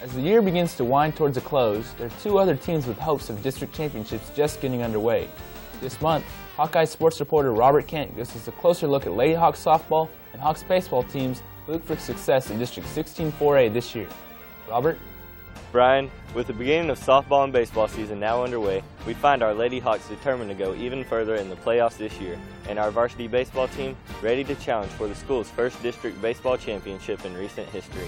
As the year begins to wind towards a close, there are two other teams with hopes of district championships just getting underway. This month, Hawkeye sports reporter Robert Kent gives us a closer look at Lady Hawks softball and Hawks baseball teams who look for success in District 16 4A this year. Robert? Brian, with the beginning of softball and baseball season now underway, we find our Lady Hawks determined to go even further in the playoffs this year, and our varsity baseball team ready to challenge for the school's first district baseball championship in recent history.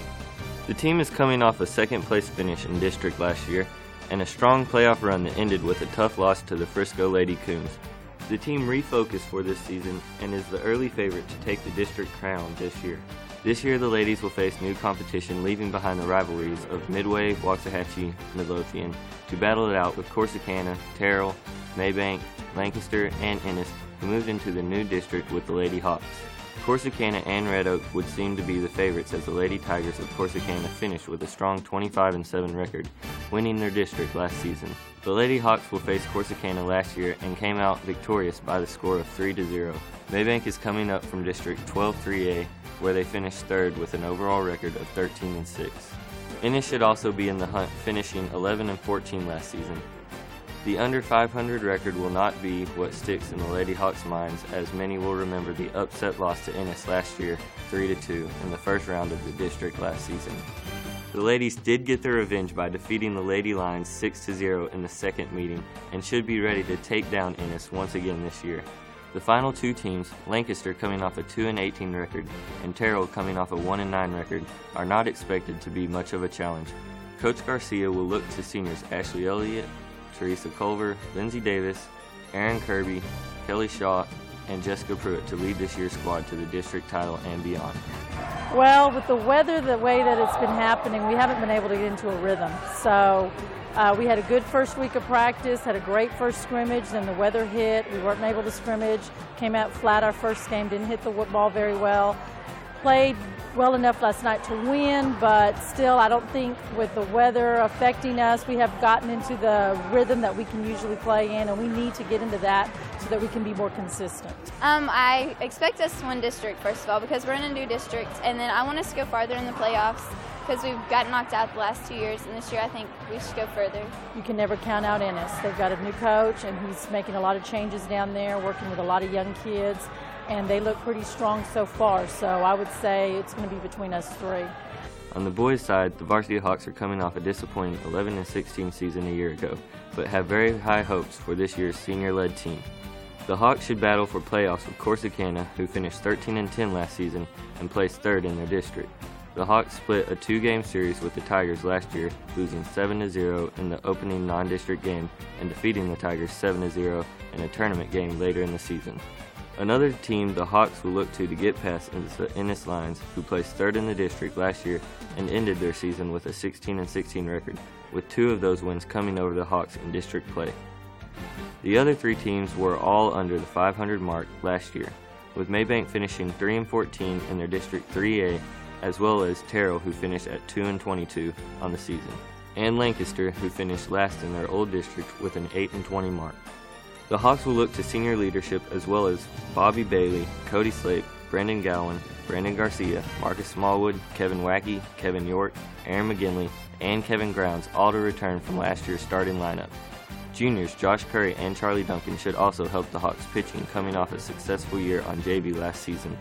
The team is coming off a second-place finish in district last year and a strong playoff run that ended with a tough loss to the Frisco Lady Coons. The team refocused for this season and is the early favorite to take the district crown this year. This year the ladies will face new competition, leaving behind the rivalries of Midway, Waxahachie, Midlothian to battle it out with Corsicana, Terrell, Maybank, Lancaster, and Ennis, who moved into the new district with the Lady Hawks. Corsicana and Red Oak would seem to be the favorites as the Lady Tigers of Corsicana finished with a strong 25-7 record, winning their district last season. The Lady Hawks will face Corsicana last year and came out victorious by the score of 3-0. Maybank is coming up from District 12 3A, where they finished third with an overall record of 13-6. Ennis should also be in the hunt, finishing 11-14 last season. The under 500 record will not be what sticks in the Lady Hawks' minds, as many will remember the upset loss to Ennis last year, 3-2, in the first round of the district last season. The ladies did get their revenge by defeating the Lady Lions 6-0 in the second meeting and should be ready to take down Ennis once again this year. The final two teams, Lancaster coming off a 2-18 record and Terrell coming off a 1-9 record, are not expected to be much of a challenge. Coach Garcia will look to seniors Ashley Elliott, Teresa Culver, Lindsay Davis, Aaron Kirby, Kelly Shaw, and Jessica Pruitt to lead this year's squad to the district title and beyond. Well, with the weather the way that it's been happening, we haven't been able to get into a rhythm. So we had a good first week of practice, had a great first scrimmage, then the weather hit, we weren't able to scrimmage, came out flat our first game, didn't hit the ball very well. Played well enough last night to win, but still I don't think with the weather affecting us, we have gotten into the rhythm that we can usually play in, and we need to get into that so that we can be more consistent. I expect us to win district, first of all, because we're in a new district, and then I want us to go farther in the playoffs because we've gotten knocked out the last 2 years, and this year I think we should go further. You can never count out Ennis. They've got a new coach, and he's making a lot of changes down there, working with a lot of young kids, and they look pretty strong so far, so I would say it's going to be between us three. On the boys' side, the Varsity Hawks are coming off a disappointing 11-16 season a year ago, but have very high hopes for this year's senior-led team. The Hawks should battle for playoffs with Corsicana, who finished 13-10 last season and placed third in their district. The Hawks split a 2-game series with the Tigers last year, losing 7-0 in the opening non-district game and defeating the Tigers 7-0 in a tournament game later in the season. Another team the Hawks will look to get past is the Ennis Lions, who placed third in the district last year and ended their season with a 16-16 record, with 2 of those wins coming over the Hawks in district play. The other 3 teams were all under the 500 mark last year, with Maybank finishing 3-14 in their District 3A, as well as Terrell, who finished at 2-22 on the season, and Lancaster, who finished last in their old district with an 8-20 mark. The Hawks will look to senior leadership as well as Bobby Bailey, Cody Slape, Brendan Gowan, Brandon Garcia, Marcus Smallwood, Kevin Wackey, Kevin York, Aaron McGinley, and Kevin Grounds all to return from last year's starting lineup. Juniors Josh Curry and Charlie Duncan should also help the Hawks pitching, coming off a successful year on JV last season.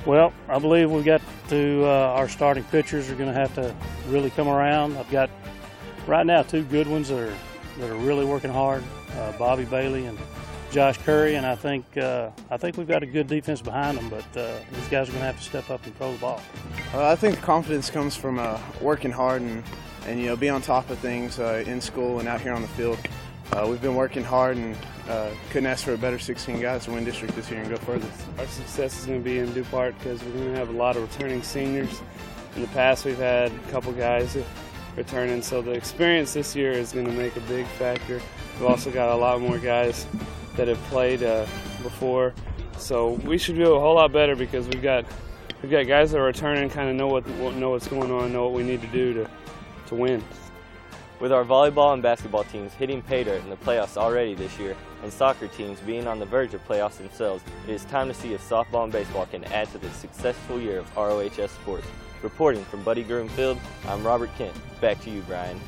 Well, I believe we've got to, our starting pitchers are going to have to really come around. I've got right now 2 good ones that are really working hard, Bobby Bailey and Josh Curry, and I think we've got a good defense behind them, but these guys are going to have to step up and throw the ball. I think confidence comes from working hard and be on top of things in school and out here on the field. We've been working hard and couldn't ask for a better 16 guys to win district this year and go further. Our success is going to be in due part because we're going to have a lot of returning seniors. In the past, we've had a couple guys returning, so the experience this year is going to make a big factor. We've also got a lot more guys that have played before, so we should do a whole lot better because we've got guys that are returning, kind of know what's going on, know what we need to do to win. With our volleyball and basketball teams hitting pay dirt in the playoffs already this year, and soccer teams being on the verge of playoffs themselves, it is time to see if softball and baseball can add to the successful year of ROHS sports. Reporting from Buddy Groom Field, I'm Robert Kent. Back to you, Brian.